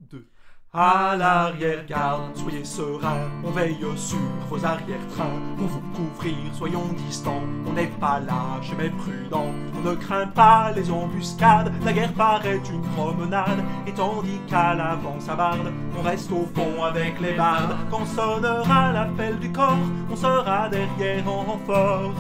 2. À l'arrière-garde, soyez sereins, on veille sur vos arrière-trains. Pour vous couvrir, soyons distants, on n'est pas lâches mais prudents. On ne craint pas les embuscades, la guerre paraît une promenade. Et tandis qu'à l'avant ça barde, on reste au fond avec les bardes. Quand sonnera l'appel du corps, on sera derrière en renfort.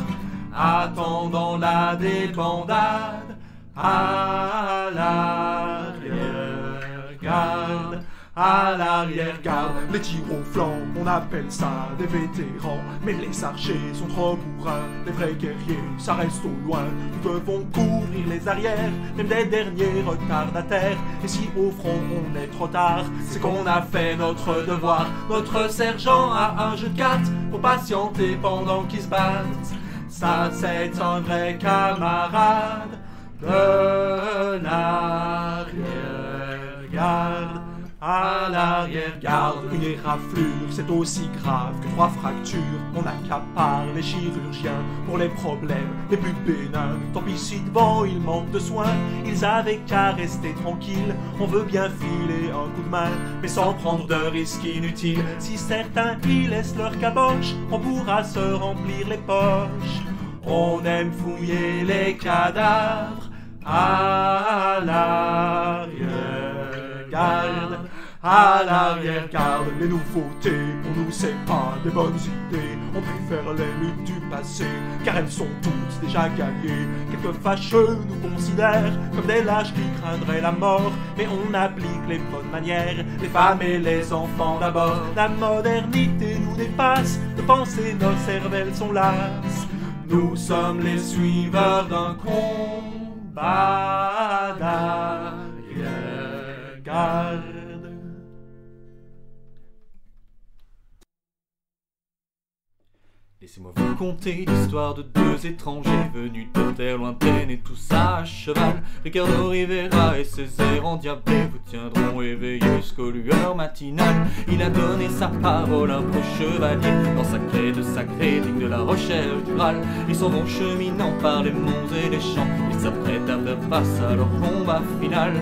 Attendant la débandade, à l'arrière-garde. À l'arrière-garde, les tirs au flanc, on appelle ça des vétérans. Mais les archers sont trop bourrins, les vrais guerriers, ça reste au loin. Nous devons couvrir les arrières, même des derniers retardataires. Et si au front on est trop tard, c'est qu'on a fait notre devoir. Notre sergent a un jeu de cartes pour patienter pendant qu'ils se battent. Ça c'est un vrai camarade de l'arrière-garde. À l'arrière-garde, une éraflure, c'est aussi grave que 3 fractures. On accapare les chirurgiens pour les problèmes les plus bénins. Tant pis si devant il manque de soins, ils avaient qu'à rester tranquilles. On veut bien filer un coup de main, mais sans prendre de risques inutiles. Si certains y laissent leur caboche, on pourra se remplir les poches. On aime fouiller les cadavres à l'arrière-garde. À l'arrière-garde, les nouveautés, pour nous c'est pas des bonnes idées. On préfère les luttes du passé, car elles sont toutes déjà gagnées. Quelques fâcheux nous considèrent comme des lâches qui craindraient la mort. Mais on applique les bonnes manières, les femmes et les enfants d'abord. La modernité nous dépasse, de penser nos cervelles sont lasses. Nous sommes les suiveurs d'un combat d'arrière-garde. Laissez-moi vous conter l'histoire de 2 étrangers venus de terre lointaine et tout ça à cheval. Ricardo Rivera et ses airs endiablés vous tiendront éveillés jusqu'aux lueurs matinales. Il a donné sa parole un peu chevalier dans sa quête sacrée digne de la Rochelle du Graal. Ils s'en vont cheminant par les monts et les champs. Ils s'apprêtent à faire face à leur combat final.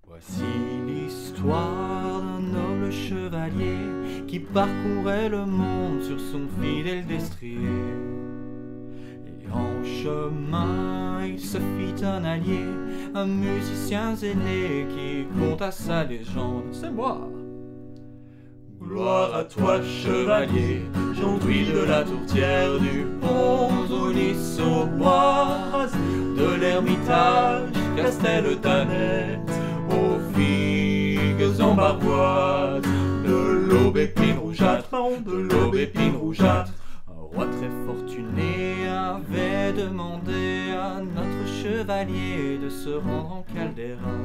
Voici l'histoire d'un noble chevalier qui parcourait le monde sur son fidèle destrier. Et en chemin, il se fit un allié, un musicien zélé qui conta sa légende. C'est moi! Gloire à toi, chevalier, j'enduis de la tourtière, du pont aux Nice au bois, de l'Ermitage, Castel-Tanette, aux figues embarboises, de l'aubépine rougeâtre, de l'aubépine rougeâtre. Un roi très fortuné avait demandé à notre chevalier de se rendre en Caldeira.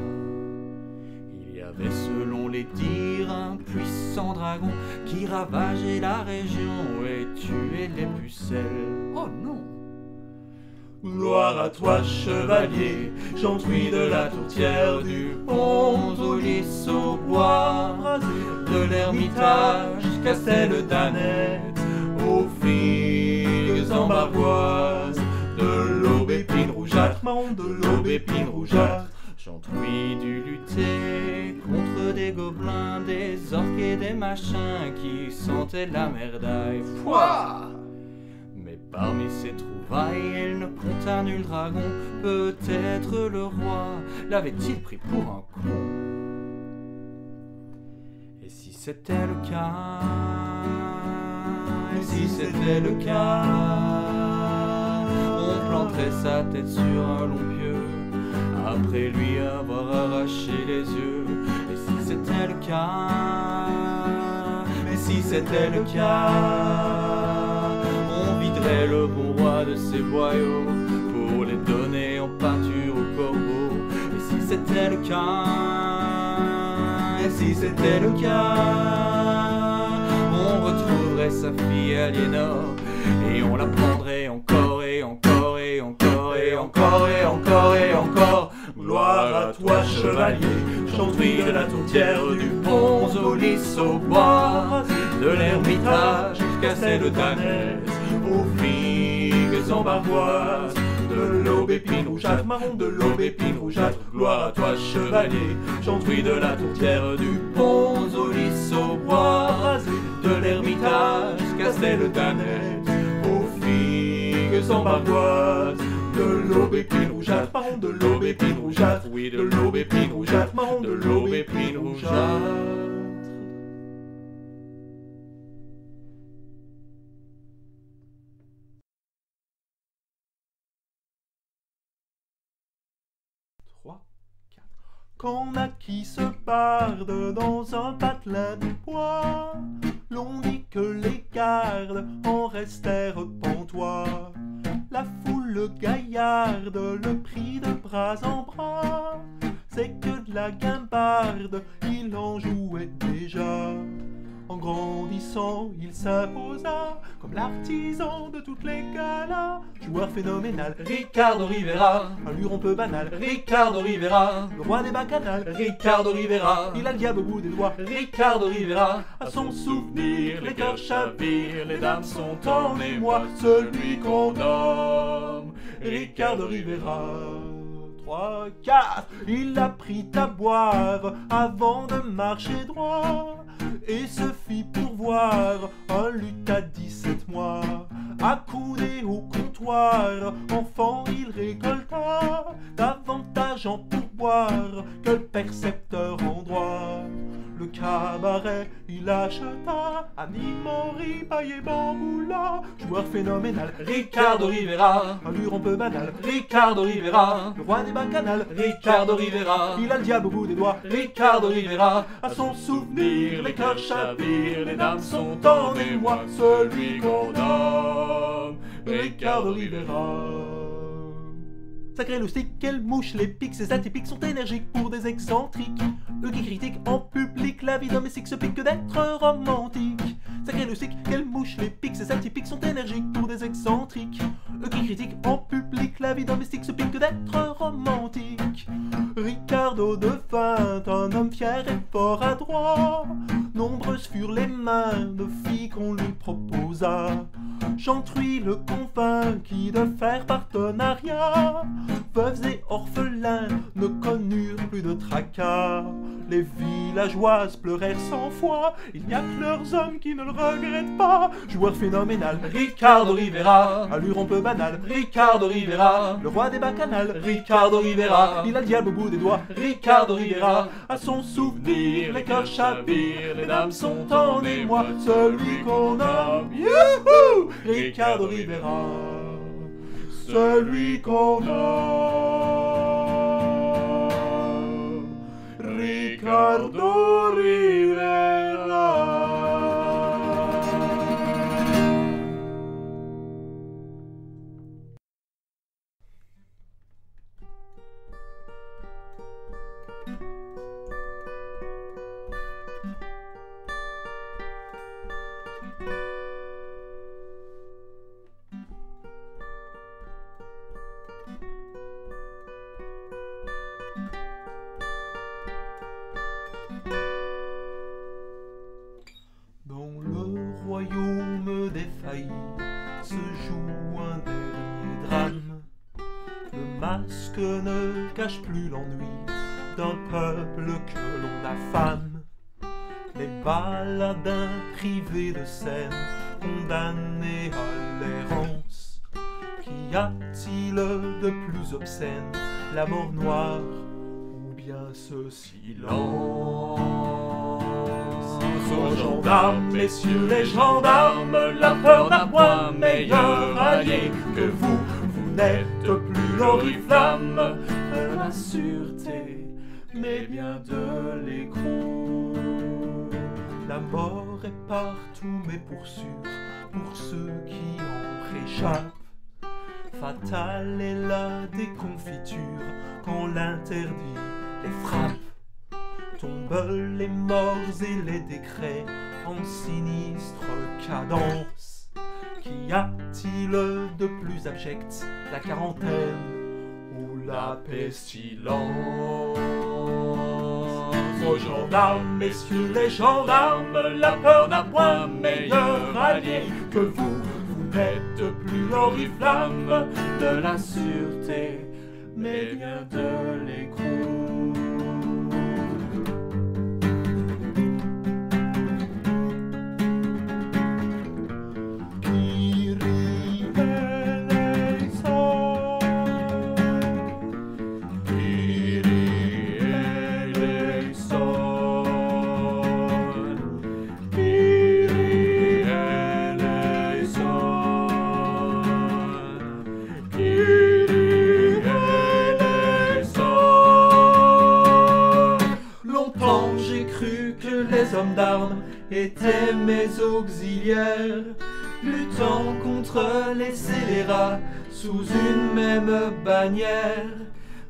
Il y avait selon les dires un puissant dragon qui ravageait la région et tuait les pucelles. Oh non! Gloire à toi, chevalier, j'enduis de la tourtière, du pont aux Lys au bois, de l'Ermitage, Castel-Tanette, aux figues embarboises, de l'aubépine rougeâtre, de l'aubépine rougeâtre. J'enduis du lutter contre des gobelins, des orques et des machins qui sentaient la merdaille. Pouah! Mais parmi ces trouvailles, il ne compta nul dragon. Peut-être le roi l'avait-il pris pour un con. Et si c'était le cas, et si c'était le cas, on planterait sa tête sur un long pieu, après lui avoir arraché les yeux. Et si c'était le cas, et si c'était le cas, on viderait le bon roi de ses boyaux pour les donner en pâture aux corbeaux. Et si c'était le cas, et si c'était le cas, on retrouverait sa fille Aliénor et on la prendrait chevalier, chantry de la tourtière, du pont au lys au bois, de l'Ermitage jusqu'à Celle-Tanais, aux figues embargoises, de l'aubépine rougeâtre, marron de l'aubépine rougeâtre, gloire à toi chevalier, chantry de la tourtière, du pont au lys au bois, de l'Ermitage jusqu'à Celle-Tanais, aux figues embargoises, de l'aubépine rougeâtre, marron de l'aubépine rougeâtre, oui de l'aubépine rougeâtre, marron de l'aubépine rougeâtre. Quand qui se barde dans un patelin de bois, l'on dit que les gardes en restèrent pantois. La foule gaillarde le prit de bras en bras, c'est que de la guimbarde il en jouait déjà. En grandissant, il s'imposa comme l'artisan de toutes les galas. Joueur phénoménal, Ricardo Rivera, allure un peu banale, Ricardo Rivera, le roi des bacchanales, Ricardo Rivera, il a le diable au bout des doigts. Ricardo Rivera, à son souvenir, les cœurs chavirent, les dames sont en émoi, celui qu'on nomme Ricardo Rivera. 3, 4, il a pris à boire avant de marcher droit, et se fit pourvoir un luth à 17 mois. Accoudé au comptoir, enfant il récolta davantage en pourboire que le percepteur en droit. Le cabaret il acheta, Anne-Marie Paillet Bamboula, joueur phénoménal, Ricardo Rivera, allure un peu banale, Ricardo Rivera, le roi des bacchanales, Ricardo Rivera, il a le diable au bout des doigts. Ricardo Rivera, à son souvenir, les cœurs chavirent, les dames sont en émoi, celui qu'on nomme Ricardo Rivera. Sacré loustique, quelle mouche, les pics, ces atypiques sont énergiques pour des excentriques. Eux qui critiquent en public la vie domestique se piquent que d'être romantique. Sacré loustique, quelle mouche, les pics, ces atypiques sont énergiques pour des excentriques. Eux qui critiquent en public la vie domestique se piquent que d'être romantique. Ricardo devint un homme fier et fort adroit. Nombreuses furent les mains de filles qu'on lui proposa. Chantry le convainquit de faire partenariat. Veuves et orphelins ne connurent plus de tracas. Les villageoises pleurèrent 100 fois, il n'y a que leurs hommes qui ne le regrettent pas. Joueur phénoménal, Ricardo Rivera, allure un peu banale, Ricardo Rivera, le roi des bacchanales, Ricardo Rivera, il a le diable au bout des doigts. Ricardo Rivera, à son souvenir, les cœurs chavirent, les dames sont en émoi, celui qu'on nomme, youhou, Ricardo Rivera, celui qu'on nomme Ricardo Rivera. Royaume défailli se joue un dernier drame. Le masque ne cache plus l'ennui d'un peuple que l'on affame. Les baladins privés de scène, condamnés à l'errance. Qu'y a-t-il de plus obscène, la mort noire ou bien ce silence? Aux gendarmes, messieurs les gendarmes, la peur n'a point meilleur allié que vous. Vous n'êtes plus l'oriflamme de la sûreté, mais bien de l'écrou. La mort est partout, mais pour sûr, pour ceux qui en réchappent. Fatale est la déconfiture quand l'interdit les frappe. Tombent les morts et les décrets en sinistre cadence. Qu'y a-t-il de plus abject, la quarantaine ou la pestilence? aux gendarmes, messieurs les gendarmes, la peur n'a point meilleur allié que vous. Vous n'êtes plus l'oriflamme de la sûreté, mais bien de l'écrou. Les hommes d'armes étaient mes auxiliaires, luttant contre les scélérats sous une même bannière.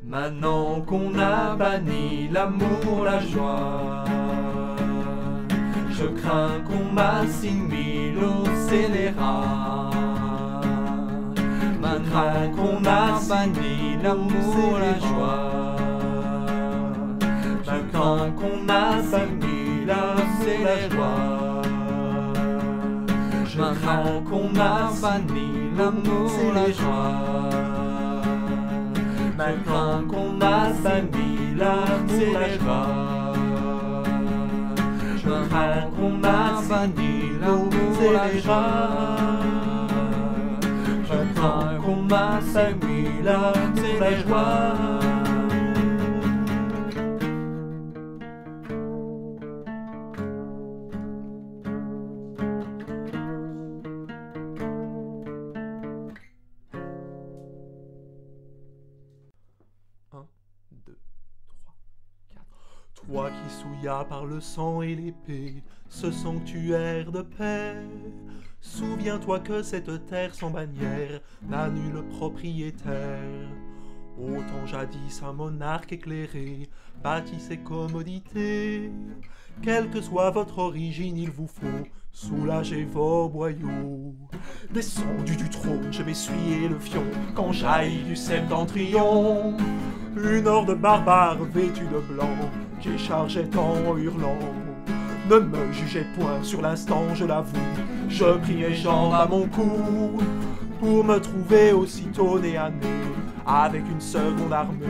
Maintenant qu'on a banni l'amour, la joie, je crains qu'on m'assimile aux scélérats. Maintenant qu'on a banni l'amour, la joie, je crains qu'on m'assimile c'est la joie. Je crains qu'on m'a banni l'amour, la joie. Je crains qu'on m'a banni l'amour, la joie. Je crains qu'on m'a banni l'amour, la joie. Je crains qu'on m'a banni l'amour, la joie. Toi qui souillas par le sang et l'épée ce sanctuaire de paix, souviens-toi que cette terre sans bannière n'a nul propriétaire. Autant jadis un monarque éclairé bâtit ses commodités. Quelle que soit votre origine, il vous faut soulager vos boyaux. Descendu du trône, je m'essuyais le fion quand jaillit du septentrion une horde barbare vêtue de blanc qui chargeait en hurlant. Ne me jugez point sur l'instant, je l'avoue, je pris mes jambes à mon cou pour me trouver aussitôt nez à nez avec une seconde armée.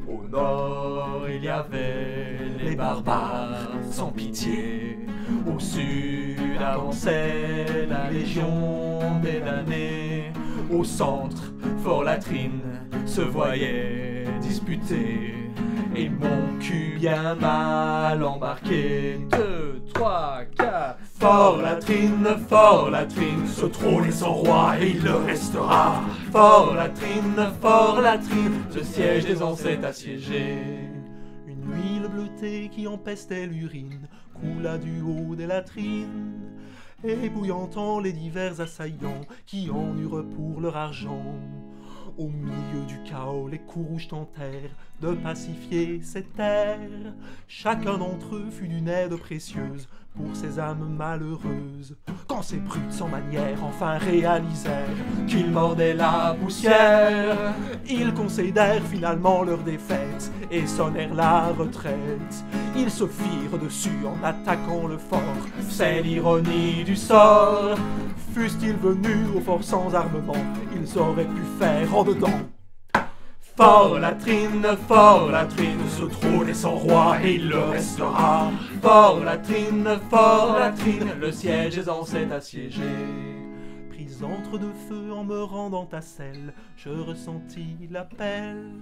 Au nord, il y avait les barbares sans pitié. Au sud avançait la légion des damnés. Au centre, Fort Latrine se voyait disputer. Et mon cul bien mal embarqué. 2, 3, 4. Fort Latrine, ce trône est sans roi et il le restera. Fort Latrine, ce siège des ancêtres assiégés. Une huile bleutée qui empestait l'urine coula du haut des latrines, ébouillantant les divers assaillants qui en eurent pour leur argent. Au milieu du chaos, les coups rouges tentèrent de pacifier cette terre. Chacun d'entre eux fut d'une aide précieuse pour ces âmes malheureuses. Quand ces brutes sans manière enfin réalisèrent qu'ils mordaient la poussière, ils concédèrent finalement leur défaite et sonnèrent la retraite. Ils se firent dessus en attaquant le fort, c'est l'ironie du sort. Fussent-ils venus au fort sans armement, ils auraient pu faire en dedans. Fort Latrine, ce trône est sans roi et il le restera. Fort Latrine, le siège des ancêtres assiégés. Pris entre deux feux en me rendant à selle, je ressentis l'appel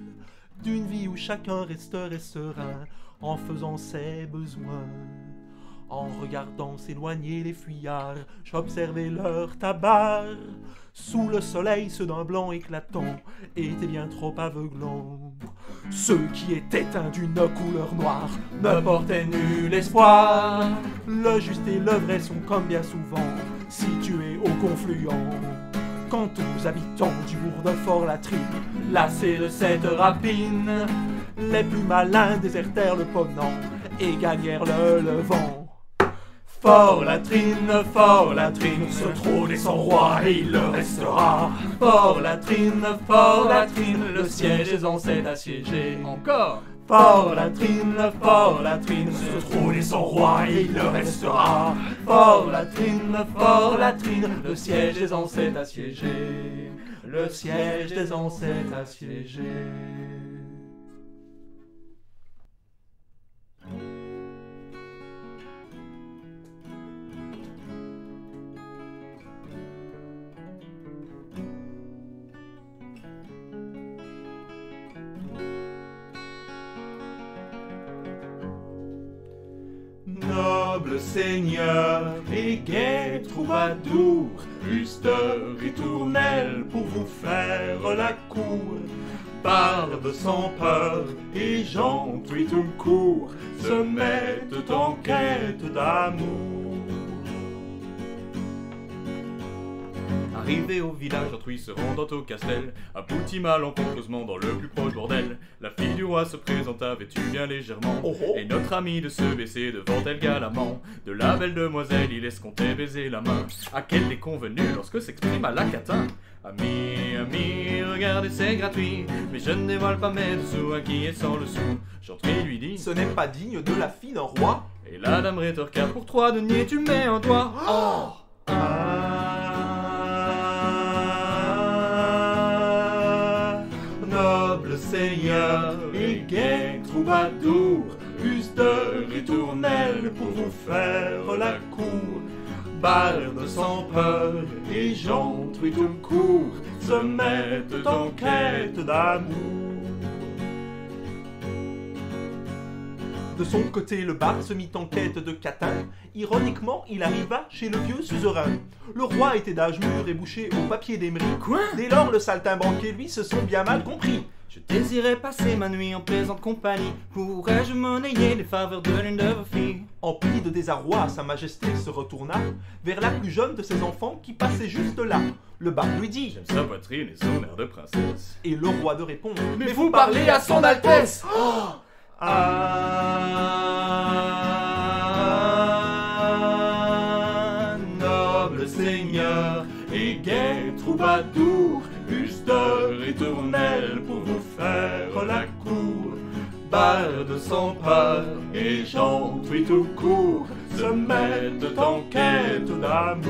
d'une vie où chacun resterait serein en faisant ses besoins. En regardant s'éloigner les fuyards, j'observais leur tabac. Sous le soleil, ceux d'un blanc éclatant étaient bien trop aveuglants. Ceux qui étaient teints d'une couleur noire ne portaient nul espoir. Le juste et le vrai sont comme bien souvent situés au confluent. Quant aux habitants du bourg de Fort Latrine, lassés de cette rapine, les plus malins désertèrent le Ponant et gagnèrent le Levant. Fort Latrine, ce trône est sans roi et il le restera. Fort Latrine, le siège des ancêtres assiégés. Encore. Fort latrine, ce trône est sans roi et il le restera. Fort latrine, le siège des ancêtres assiégés. Le siège des ancêtres assiégés. Noble seigneur et gai troubadour, eussent de ritournelles pour vous faire la cour. Barbe sans peur et gentils tout court, se mettent en quête d'amour. Arrivé au village, autrui se rendant au castel, aboutit malencontreusement dans le plus proche bordel. La fille du roi se présenta vêtue bien légèrement, et notre ami de se baisser devant elle galamment. De la belle demoiselle, il escomptait baiser la main. À quel déconvenu lorsque s'exprima la catin. Ami, ami, regardez c'est gratuit, mais je ne dévoile pas mes dessous à qui est sans le sou. Gentry lui dit, ce n'est pas digne de la fille d'un roi. Et la dame rétorqua, pour 3 deniers tu mets un doigt. Oh Noble seigneur et gai troubadour, eussent de ritournelles pour vous faire la cour. Barbe sans peur et gentils tout court, se mettent en quête d'amour. De son côté, le barde se mit en quête de catin. Ironiquement, il arriva chez le vieux suzerain. Le roi était d'âge mûr et bouché au papier d'émery. Quoi? Dès lors, le saltimbanque et lui se sont bien mal compris. Je désirais passer ma nuit en plaisante compagnie. Pourrais-je monnayer les faveurs de l'une de vos filles? Empli de désarroi, sa majesté se retourna vers la plus jeune de ses enfants qui passait juste là. Le barde lui dit, j'aime sa poitrine et son air de princesse. Et le roi de répondre, mais vous parlez à son Altesse. Noble seigneur et gai troubadour, eussent de ritournelles pour vous faire la cour. Barde sans peur et gentils tout court, se mettent en quête d'amour.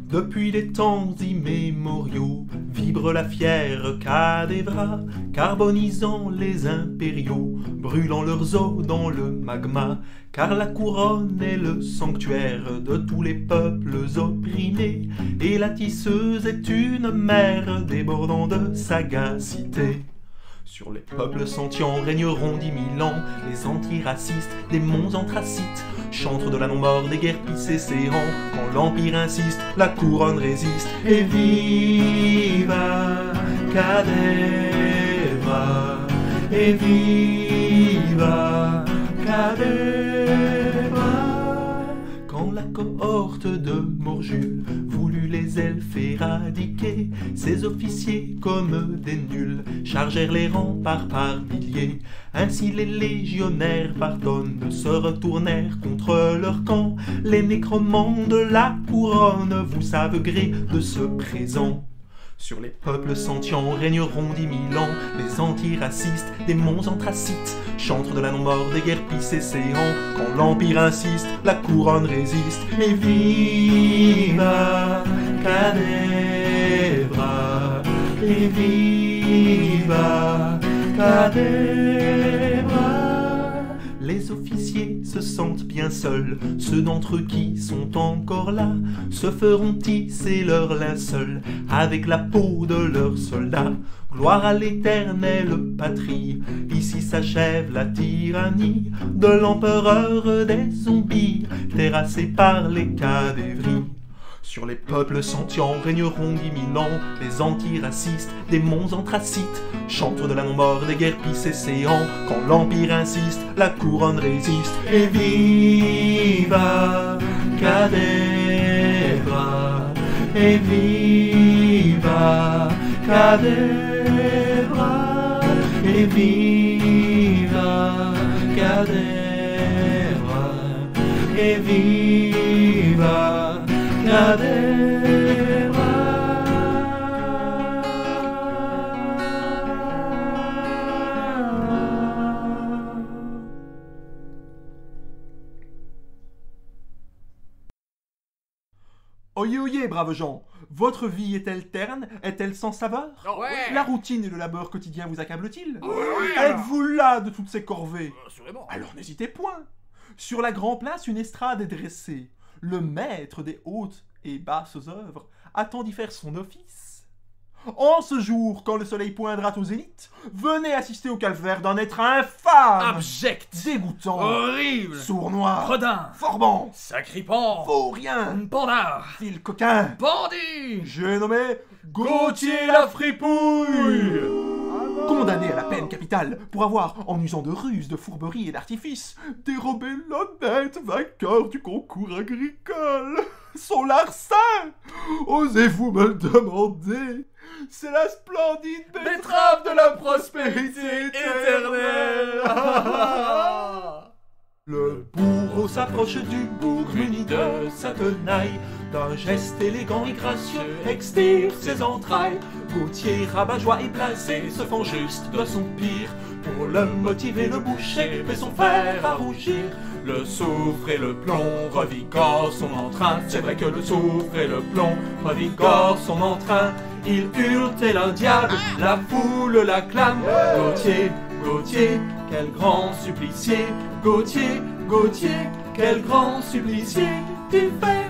Depuis les temps immémoriaux, vibre la fière cadévra, carbonisant les impériaux, brûlant leurs os dans le magma, car la couronne est le sanctuaire de tous les peuples opprimés, et la tisseuse est une mer débordant de sagacité. Sur les peuples sentients régneront 10 000 ans les antiracistes, démons anthracites, chantres de la non-mort des guerres pissées séants. Quand l'empire insiste, la couronne résiste. Et viva Cadévra, et viva Cadévra. Quand la cohorte de Morjul voulut les elfes éradiquer, ces officiers comme des nuls chargèrent les rangs par milliers. Ainsi les légionnaires par tonnes se retournèrent contre leur camp. Les nécromants de la couronne vous savent gré de ce présent. Sur les peuples sentients régneront 10 000 ans les antiracistes, démons anthracites, chantres de la non-mort des guerres pissées séants. Quand l'empire insiste, la couronne résiste. Et viva Cadévra, et viva Cadévra. Les officiers se sentent bien seuls, ceux d'entre eux qui sont encore là se feront tisser leur linceul avec la peau de leurs soldats. Gloire à l'éternelle patrie, ici s'achève la tyrannie de l'empereur des zombies, terrassé par les cadévries. Sur les peuples sentients régneront d'imminents les antiracistes, démons anthracites, chantres de la non-mort des guerres pisséséants. Quand l'empire insiste, la couronne résiste. Et viva Cadevra, et viva Cadevra, et viva Cadevra, et viva Cadevra. Oyez, oyez, braves gens, votre vie est-elle terne? Est-elle sans saveur? Ouais. La routine et le labeur quotidien vous accable-t-il? Oui. Êtes-vous las de toutes ces corvées? Assurément. Alors n'hésitez point. Sur la Grand Place, une estrade est dressée. Le maître des hautes et basses œuvres attend d'y faire son office. En ce jour, quand le soleil poindra au zénith, venez assister au calvaire d'un être infâme, Abject, dégoûtant, horrible, sournois, redin, forbant, sacripant, vaurien, pandard, vil coquin. bandit, J'ai nommé Gauthier la fripouille. condamné à la peine capitale pour avoir, en usant de ruses, de fourberies et d'artifices, dérobé l'honnête vainqueur du concours agricole. Son larcin, osez-vous me le demander? C'est la splendide betterave de la prospérité éternelle. Le bourreau s'approche du bourg muni de sa tenaille. D'un geste élégant et gracieux extire ses entrailles. Gauthier, rabat-joie et blasé se font juste de son pire. Pour le motiver, le boucher fait son fer à rougir. Le soufre et le plomb revigorent son entrain. C'est vrai que le soufre et le plomb revigorent son entrain. Il hurle tel un diable, la foule l'acclame. Gauthier, Gauthier, quel grand supplicié. Gauthier, Gauthier, quel grand supplicié tu fais.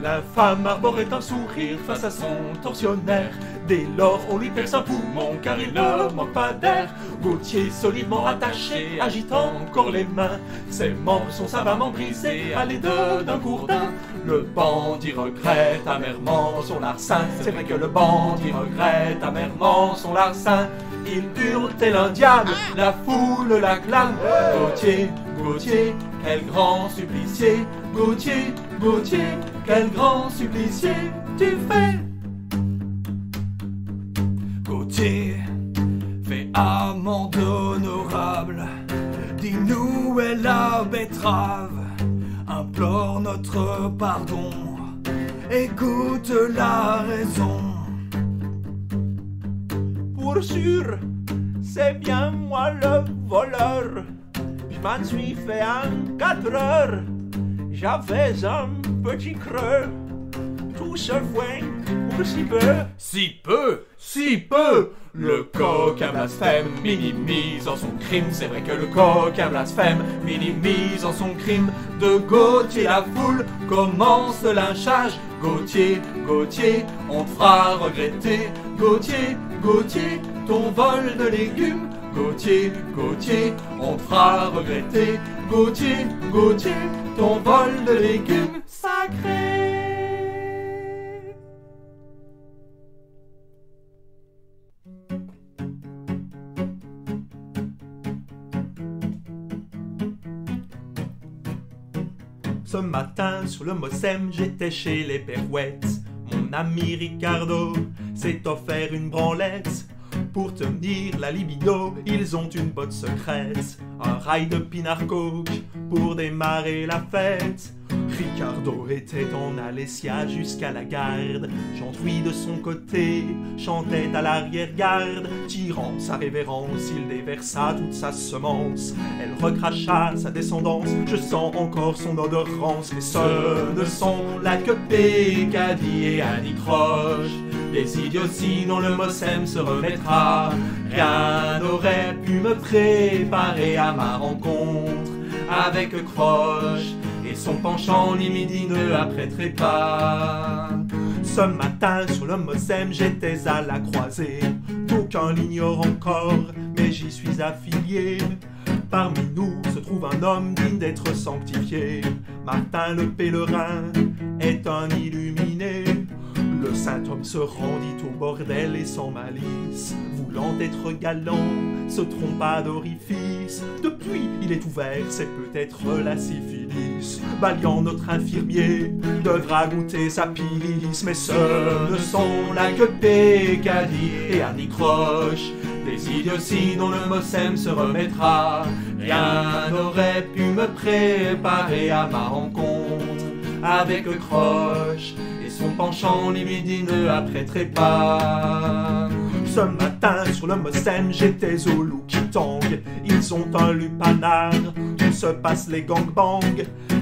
La femme arborait un sourire face à son tortionnaire. Dès lors, on lui perce un poumon car il ne manque pas d'air. Gauthier, solidement attaché, agite encore les mains. Ses membres sont savamment brisés à l'aide d'un gourdin. Le bandit regrette amèrement son larcin. C'est vrai que le bandit regrette amèrement son larcin. Il hurle tel un diable, la foule l'acclame. Gauthier, Gauthier, quel grand supplicié. Gauthier, Gauthier, quel grand supplicié tu fais. Gauthier, fais amende honorable, dis-nous où est la betterave, implore notre pardon, écoute la raison. Pour sûr, c'est bien moi le voleur. Je m'en suis fait en 4 heures. J'avais un petit creux. Tout se fait pour si peu. Si peu, si peu, le coquin blasphème minimise en son crime. C'est vrai que le coquin blasphème minimise en son crime. De Gauthier la foule commence le lynchage. Gauthier, Gauthier, on te fera regretter. Gauthier, Gauthier, ton vol de légumes. Gauthier, Gauthier, on te fera regretter. Gauthier, Gauthier, ton vol de légumes sacrés. Ce matin sur le Mossem, j'étais chez les Perouettes. Mon ami Ricardo s'est offert une branlette. Pour tenir la libido, ils ont une botte secrète. Un rail de pinard coke pour démarrer la fête. Ricardo était en Alessia jusqu'à la garde. Jean-Trouy de son côté chantait à l'arrière-garde. Tirant sa révérence, il déversa toute sa semence. Elle recracha sa descendance, je sens encore son odorance. Mais ce ne sont là que Pécadille et Annie Croche. les idioties dont le Mossem se remettra. Rien n'aurait pu me préparer à ma rencontre avec Croche et son penchant libidineux après trépas. Ce matin sur le Mossem j'étais à la croisée, d'aucuns l'ignorent encore mais j'y suis affilié. Parmi nous se trouve un homme digne d'être sanctifié. Martin le pèlerin est un illuminé. Le saint homme se rendit au bordel et sans malice, voulant être galant, se trompa d'orifice. Depuis il est ouvert, c'est peut-être la syphilis. Valiant notre infirmier devra goûter sa pilice. Mais ce ne sont là que Pécadille et Anicroche, des idioties dont le Mossem se remettra. Rien n'aurait pu me préparer à ma rencontre avec Croche et son penchant libidineux après trépas. Ce matin sur le Mossem j'étais au Loukitang. Ils ont un lupanar où se passent les gangbangs.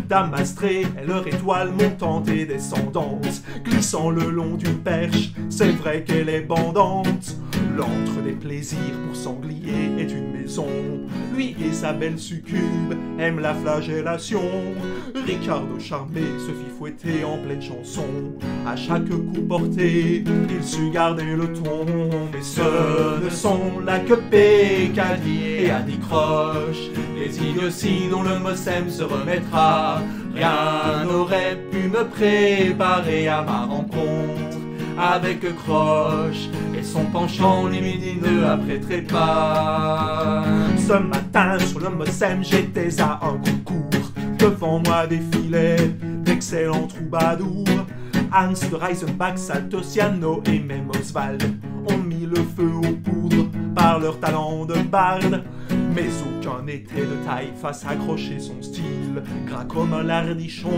Damastrée est leur étoile montante et descendante, glissant le long d'une perche, c'est vrai qu'elle est bandante. L'antre des plaisirs pour sanglier est une maison. Lui et sa belle succube aiment la flagellation. Ricardo charmé se fit fouetter en pleine chanson. À chaque coup porté, il sut garder le ton. Mais ce ne sont là que Pécadille et Anicroche, les idioties dont le Mossem se remettra. Rien n'aurait pu me préparer à ma rencontre avec Croche et son penchant libidineux après trépas. Ce matin sur le Mossem j'étais à un concours. Devant moi défilaient d'excellents troubadours. Hans de Reisenbach, Saltosiano et même Oswald ont mis le feu aux poudres par leur talent de barde. Mais aucun n'était de taille face à Croche et son style, gras comme un lardichon,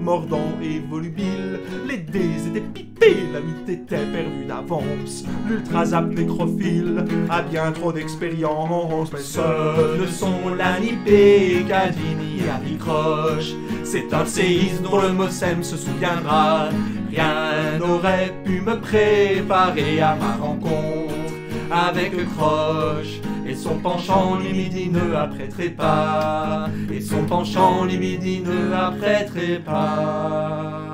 mordant et volubile. Les dés étaient pipés, la lutte était perdue d'avance. L'ultrazap nécrophile a bien trop d'expérience. Mais ce ne sont là ni Pécadille ni Anicroche, c'est un séisme dont le Mossem se souviendra. Rien n'aurait pu me préparer à ma rencontre avec Croche et son penchant libidineux après trépas, et son penchant libidineux après trépas.